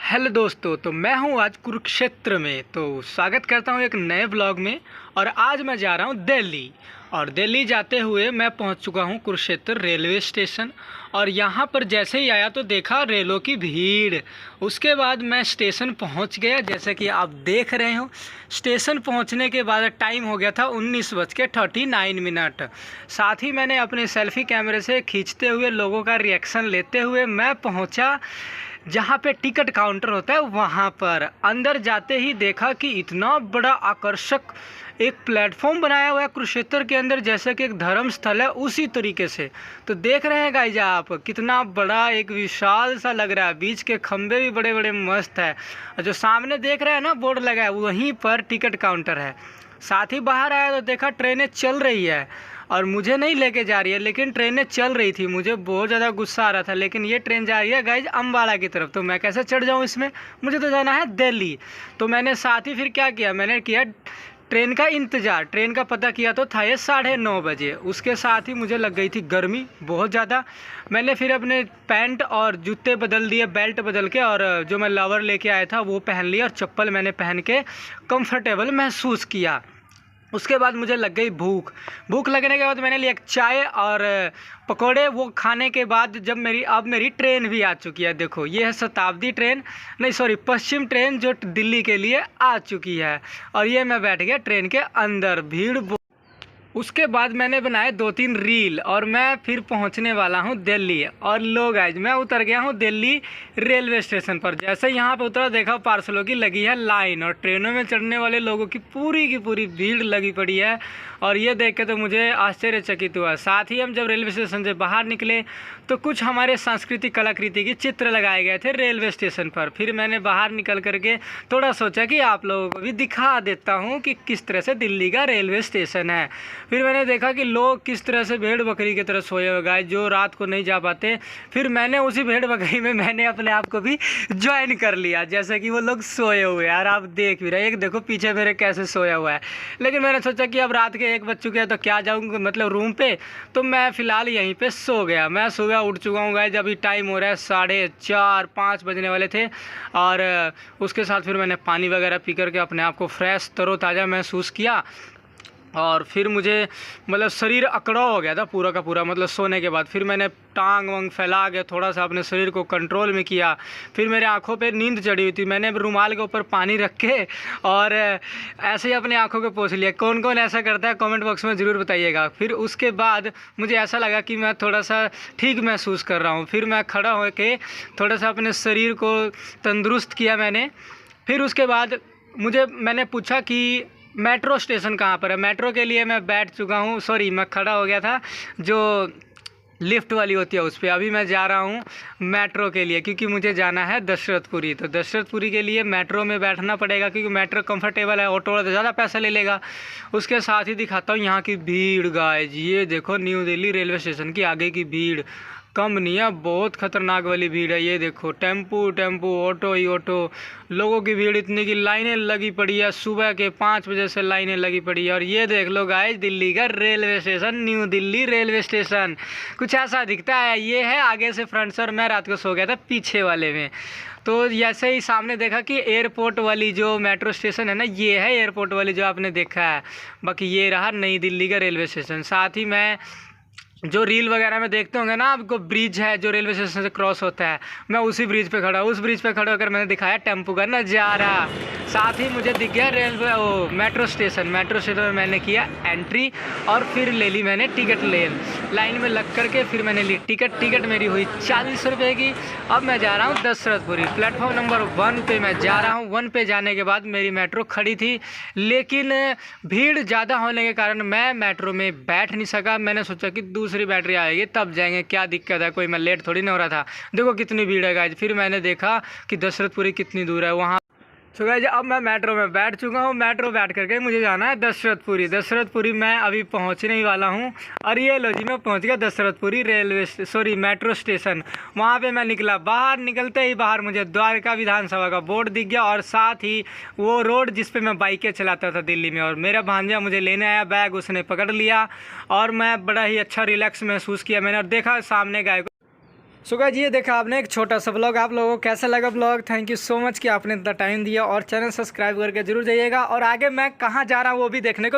Hello दोस्तों, तो मैं हूं आज कुरुक्षेत्र में। तो स्वागत करता हूं एक नए ब्लॉग में। और आज मैं जा रहा हूं दिल्ली। और दिल्ली जाते हुए मैं पहुंच चुका हूं कुरुक्षेत्र रेलवे स्टेशन। और यहां पर जैसे ही आया तो देखा रेलों की भीड़। उसके बाद मैं स्टेशन पहुंच गया। जैसे कि आप देख रहे हो, स्टेशन पहुंचने के बाद टाइम हो गया था 19:39। साथ ही मैंने अपने सेल्फी कैमरे से खींचते हुए लोगों का रिएक्शन लेते हुए मैं पहुंचा जहाँ पे टिकट काउंटर होता है। वहाँ पर अंदर जाते ही देखा कि इतना बड़ा आकर्षक एक प्लेटफॉर्म बनाया हुआ है कुरुक्षेत्र के अंदर, जैसे कि एक धर्म स्थल है उसी तरीके से। तो देख रहे हैं गाइज आप, कितना बड़ा एक विशाल सा लग रहा है। बीच के खंभे भी बड़े बड़े मस्त है। और जो सामने देख रहे हैं ना बोर्ड लगा है, वहीं पर टिकट काउंटर है। साथ ही बाहर आया तो देखा ट्रेनें चल रही है और मुझे नहीं लेके जा रही है, लेकिन ट्रेनें चल रही थी। मुझे बहुत ज़्यादा गुस्सा आ रहा था, लेकिन ये ट्रेन जा रही है गाइज अम्बाला की तरफ। तो मैं कैसे चढ़ जाऊँ इसमें, मुझे तो जाना है दिल्ली। तो मैंने साथ ही फिर क्या किया, मैंने किया ट्रेन का इंतज़ार। ट्रेन का पता किया तो था ये 9:30 बजे। उसके साथ ही मुझे लग गई थी गर्मी बहुत ज़्यादा। मैंने फिर अपने पैंट और जूते बदल दिए, बेल्ट बदल के, और जो मैं लवर लेके आया था वो पहन लिया और चप्पल मैंने पहन के कंफर्टेबल महसूस किया। उसके बाद मुझे लग गई भूख लगने के बाद मैंने लिया एक चाय और पकोड़े। वो खाने के बाद जब मेरी ट्रेन भी आ चुकी है। देखो ये है शताब्दी ट्रेन, नहीं सॉरी पश्चिम ट्रेन, जो दिल्ली के लिए आ चुकी है। और ये मैं बैठ गया ट्रेन के अंदर। उसके बाद मैंने बनाए 2-3 रील और मैं फिर पहुंचने वाला हूं दिल्ली। और लोग आज मैं उतर गया हूं दिल्ली रेलवे स्टेशन पर। जैसे यहां पे उतरा देखा पार्सलों की लगी है लाइन, और ट्रेनों में चढ़ने वाले लोगों की पूरी भीड़ लगी पड़ी है। और ये देख के तो मुझे आश्चर्यचकित हुआ। साथ ही हम जब रेलवे स्टेशन से बाहर निकले तो कुछ हमारे सांस्कृतिक कलाकृति के चित्र लगाए गए थे रेलवे स्टेशन पर। फिर मैंने बाहर निकल करके थोड़ा सोचा कि आप लोगों को भी दिखा देता हूँ कि किस तरह से दिल्ली का रेलवे स्टेशन है। फिर मैंने देखा कि लोग किस तरह से भेड़ बकरी की तरह सोए हुए गाय, जो रात को नहीं जा पाते। फिर मैंने उसी भेड़ बकरी में मैंने अपने आप को भी ज्वाइन कर लिया, जैसे कि वो लोग सोए हुए हैं। यार आप देख भी रहे, एक देखो पीछे मेरे कैसे सोया हुआ है। लेकिन मैंने सोचा कि अब रात के 1 बज चुके हैं तो क्या जाऊँगा मतलब रूम पे। तो मैं फ़िलहाल यहीं पर सो गया। मैं सुबह उठ चुका हूँ गाइस, अभी टाइम हो रहा है 4:30-5 बजने वाले थे। और उसके साथ फिर मैंने पानी वगैरह पी करके अपने आप को फ्रेश तरोताज़ा महसूस किया। और फिर मुझे मतलब शरीर अकड़ा हो गया था पूरा का पूरा, मतलब सोने के बाद। फिर मैंने टांग वांग फैला के थोड़ा सा अपने शरीर को कंट्रोल में किया। फिर मेरे आंखों पे नींद चढ़ी हुई थी, मैंने रुमाल के ऊपर पानी रख के और ऐसे ही अपनी आंखों को पोंछ लिया। कौन कौन ऐसा करता है कमेंट बॉक्स में ज़रूर बताइएगा। फिर उसके बाद मुझे ऐसा लगा कि मैं थोड़ा सा ठीक महसूस कर रहा हूँ। फिर मैं खड़ा होकर थोड़ा सा अपने शरीर को तंदुरुस्त किया मैंने। फिर उसके बाद मैंने पूछा कि मेट्रो स्टेशन कहाँ पर है। मेट्रो के लिए मैं बैठ चुका हूँ, सॉरी मैं खड़ा हो गया था, जो लिफ्ट वाली होती है उस पर। अभी मैं जा रहा हूँ मेट्रो के लिए, क्योंकि मुझे जाना है दशरथपुरी। तो दशरथपुरी के लिए मेट्रो में बैठना पड़ेगा, क्योंकि मेट्रो कंफर्टेबल है, ऑटो वाला ज़्यादा पैसा ले लेगा। उसके साथ ही दिखाता हूँ यहाँ की भीड़ गाइज। ये देखो न्यू दिल्ली रेलवे स्टेशन की आगे की भीड़ कम नहीं है, बहुत खतरनाक वाली भीड़ है। ये देखो टेम्पू ऑटो ही ऑटो, लोगों की भीड़ इतनी की लाइनें लगी पड़ी है। सुबह के 5 बजे से लाइनें लगी पड़ी है। और ये देख लो गाइस दिल्ली का railway station, new Delhi railway station कुछ ऐसा दिखता है। ये है आगे से फ्रंट से, और मैं रात को सो गया था पीछे वाले में। तो जैसे ही सामने देखा कि एयरपोर्ट वाली जो मेट्रो स्टेशन है ना, ये है एयरपोर्ट वाली जो आपने देखा है। बाकी ये रहा नई दिल्ली का रेलवे स्टेशन। साथ ही मैं जो रील वगैरह में देखते होंगे ना आपको, ब्रिज है जो रेलवे स्टेशन से क्रॉस होता है, मैं उसी ब्रिज पे खड़ा हूँ। उस ब्रिज पे खड़ा होकर मैंने दिखाया टेम्पू का नज़ारा। साथ ही मुझे दिख गया मेट्रो स्टेशन में मैंने किया एंट्री। और फिर ले ली मैंने टिकट लाइन में लग करके। फिर मैंने ली टिकट मेरी हुई 40 रुपये की। अब मैं जा रहा हूँ दशरथपुरी, प्लेटफॉर्म नंबर 1 पे मैं जा रहा हूँ। 1 पे जाने के बाद मेरी मेट्रो खड़ी थी, लेकिन भीड़ ज़्यादा होने के कारण मैं मेट्रो में बैठ नहीं सका। मैंने सोचा कि दूसरी बैटरी आएगी तब जाएंगे, क्या दिक्कत है, कोई मैं लेट थोड़ी ना हो रहा था। देखो कितनी भीड़ है गाइज। फिर मैंने देखा कि दशरथपुरी कितनी दूर है वहाँ। सो गाइज अब मैं मेट्रो में बैठ चुका हूँ। मेट्रो बैठ करके मुझे जाना है दशरथपुरी मैं अभी पहुँचने ही वाला हूँ। और ये लो जी मैं पहुँच गया दशरथपुरी मेट्रो स्टेशन। वहाँ पे मैं निकला, बाहर निकलते ही बाहर मुझे द्वारका विधानसभा का बोर्ड दिख गया, और साथ ही वो रोड जिस पे मैं बाइकें चलाता था दिल्ली में। और मेरा भांजा मुझे लेने आया, बैग उसने पकड़ लिया और मैं बड़ा ही अच्छा रिलैक्स महसूस किया मैंने। और देखा सामने गाय सो गाइस ये देखा आपने एक छोटा सा ब्लॉग। आप लोगों को कैसा लगा blog? Thank you so much कि आपने इतना टाइम दिया, और चैनल सब्सक्राइब करके जरूर जाइएगा। और आगे मैं कहाँ जा रहा हूँ वो भी देखने को